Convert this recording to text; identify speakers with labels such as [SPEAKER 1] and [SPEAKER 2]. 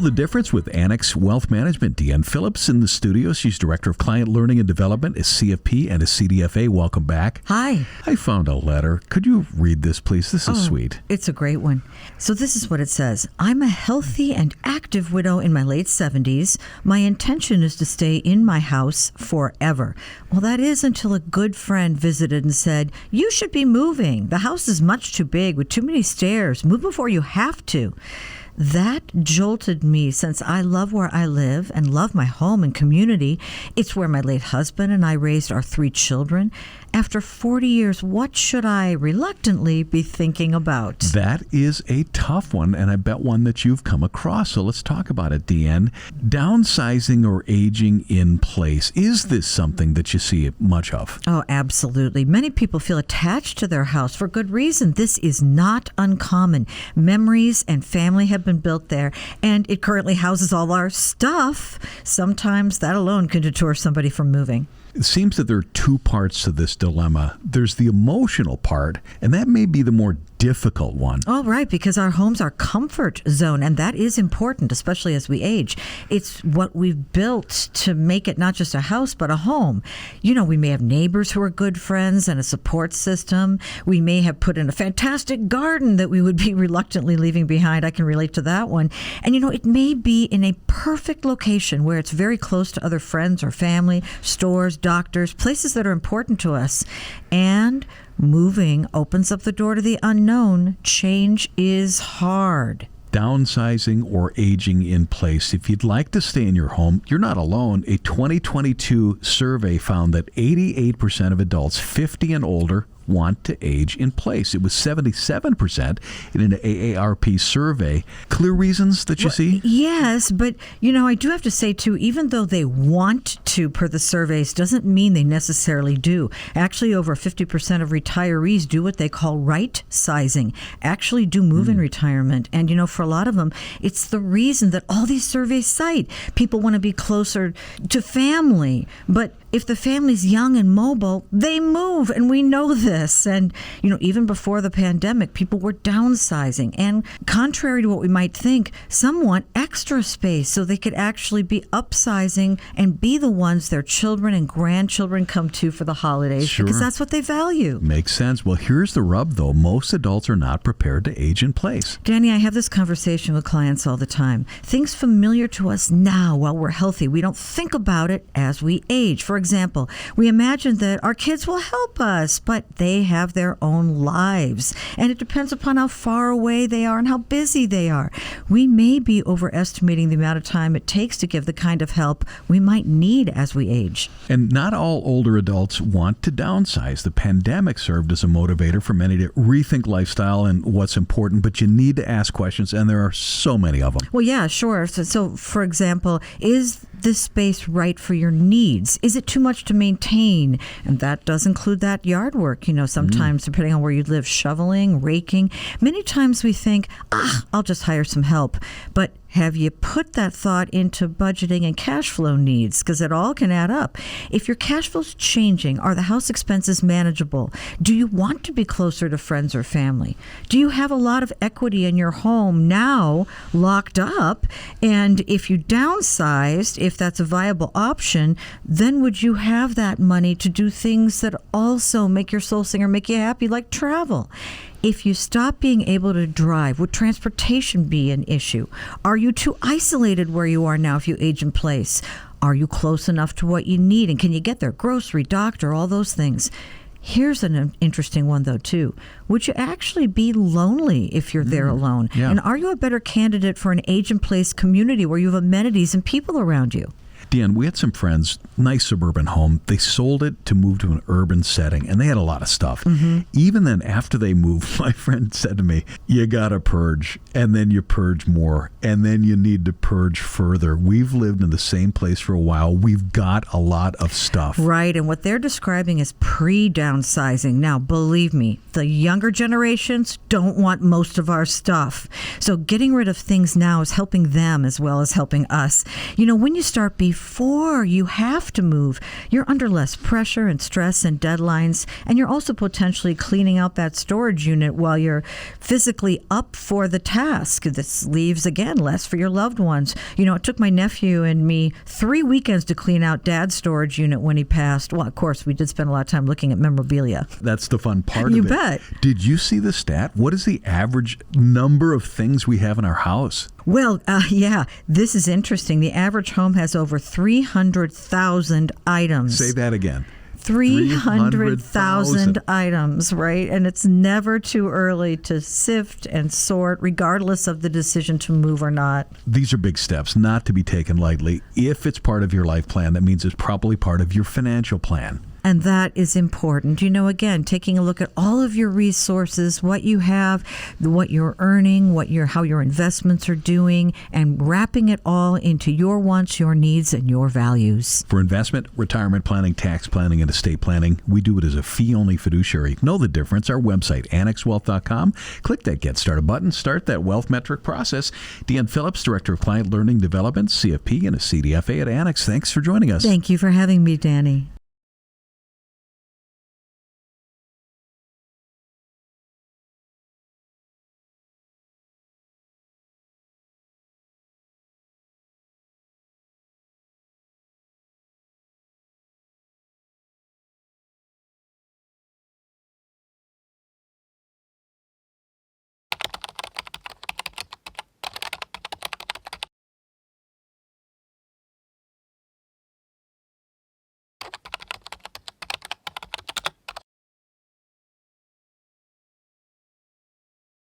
[SPEAKER 1] Know the difference with Annex Wealth Management. Deanne Phillips in the studio. She's Director of Client Learning and Development, a CFP and a CDFA. Welcome back.
[SPEAKER 2] Hi.
[SPEAKER 1] I found a letter. Could you read this, please? This is sweet.
[SPEAKER 2] It's a great one. So this is what it says. I'm a healthy and active widow in my late 70s. My intention is to stay in my house forever. Well, that is until a good friend visited and said, you should be moving. The house is much too big with too many stairs. Move before you have to. That jolted me since I love where I live and love my home and community. It's where my late husband and I raised our 3 children. After 40 years, what should I reluctantly be thinking about?
[SPEAKER 1] That is a tough one, and I bet one that you've come across. So let's talk about it, Deanne. Downsizing or aging in place. Is this something that you see much of?
[SPEAKER 2] Oh, absolutely. Many people feel attached to their house for good reason. This is not uncommon. Memories and family have been built there, and it currently houses all our stuff. Sometimes that alone can deter somebody from moving.
[SPEAKER 1] It seems that there are 2 parts to this dilemma. There's the emotional part, and that may be the more difficult one.
[SPEAKER 2] Oh, right, because our homes are comfort zone, and that is important, especially as we age. It's what we've built to make it not just a house, but a home. You know, we may have neighbors who are good friends and a support system. We may have put in a fantastic garden that we would be reluctantly leaving behind. I can relate to that one. And, you know, it may be in a perfect location where it's very close to other friends or family, stores, doctors, places that are important to us. And moving opens up the door to the unknown. Change is hard.
[SPEAKER 1] Downsizing or aging in place. If you'd like to stay in your home, you're not alone. A 2022 survey found that 88% of adults 50 and older want to age in place. It was 77% in an AARP survey. Clear reasons that you see?
[SPEAKER 2] Yes, but, you know, I do have to say, too, even though they want to, per the surveys, doesn't mean they necessarily do. Actually, over 50% of retirees do what they call right-sizing, actually do move in retirement. And, you know, for a lot of them, it's the reason that all these surveys cite. People want to be closer to family, but if the family's young and mobile, they move, and we know this. And, you know, even before the pandemic, people were downsizing. And contrary to what we might think, some want extra space so they could actually be upsizing and be the ones their children and grandchildren come to for the holidays.
[SPEAKER 1] Sure.
[SPEAKER 2] Because that's what they value.
[SPEAKER 1] Makes sense. Well, here's the rub, though. Most adults are not prepared to age in place.
[SPEAKER 2] Danny, I have this conversation with clients all the time. Things familiar to us now while we're healthy, we don't think about it as we age. For example, we imagine that our kids will help us, but they have their own lives. And it depends upon how far away they are and how busy they are. We may be overestimating the amount of time it takes to give the kind of help we might need as we age.
[SPEAKER 1] And not all older adults want to downsize. The pandemic served as a motivator for many to rethink lifestyle and what's important, but you need to ask questions, and there are so many of them.
[SPEAKER 2] Well, yeah, sure. So for example, is this space right for your needs? Is it too much to maintain? And that does include that yard work, you know, sometimes depending on where you live, shoveling, raking. Many times we think, I'll just hire some help. But have you put that thought into budgeting and cash flow needs? Because it all can add up. If your cash flow's changing, are the house expenses manageable? Do you want to be closer to friends or family? Do you have a lot of equity in your home now locked up? And if you downsized, if that's a viable option, then would you have that money to do things that also make your soul singer, make you happy, like travel? If you stop being able to drive, would transportation be an issue? Are you too isolated where you are now if you age in place? Are you close enough to what you need? And can you get there? Grocery, doctor, all those things. Here's an interesting one, though, too. Would you actually be lonely if you're there alone?
[SPEAKER 1] Yeah.
[SPEAKER 2] And are you a better candidate for an age-in-place community where you have amenities and people around you?
[SPEAKER 1] Deanne, we had some friends, nice suburban home. They sold it to move to an urban setting, and they had a lot of stuff. Even then, after they moved, my friend said to me, you got to purge, and then you purge more, and then you need to purge further. We've lived in the same place for a while. We've got a lot of stuff.
[SPEAKER 2] Right, and what they're describing is pre-downsizing. Now, believe me, the younger generations don't want most of our stuff. So getting rid of things now is helping them as well as helping us. You know, when you start before before you have to move, you're under less pressure and stress and deadlines, and you're also potentially cleaning out that storage unit while you're physically up for the task. This leaves, again, less for your loved ones. It took my nephew and me 3 weekends to clean out Dad's storage unit when he passed. Well, of course, we did spend a lot of time looking at memorabilia.
[SPEAKER 1] That's the fun part of it.
[SPEAKER 2] You bet.
[SPEAKER 1] Did you see the stat? What is the average number of things we have in our house?
[SPEAKER 2] Well, yeah, this is interesting. The average home has over 300,000 items.
[SPEAKER 1] Say that again.
[SPEAKER 2] 300,000 items, right? And it's never too early to sift and sort, regardless of the decision to move or not.
[SPEAKER 1] These are big steps, not to be taken lightly. If it's part of your life plan, that means it's probably part of your financial plan.
[SPEAKER 2] And that is important. Again, taking a look at all of your resources, what you have, what you're earning, how your investments are doing, and wrapping it all into your wants, your needs, and your values.
[SPEAKER 1] For investment, retirement planning, tax planning, and estate planning, we do it as a fee-only fiduciary. Know the difference. Our website, annexwealth.com. Click that Get Started button. Start that wealth metric process. Deanne Phillips, Director of Client Learning Development, CFP, and a CDFA at Annex. Thanks for joining us.
[SPEAKER 2] Thank you for having me, Danny.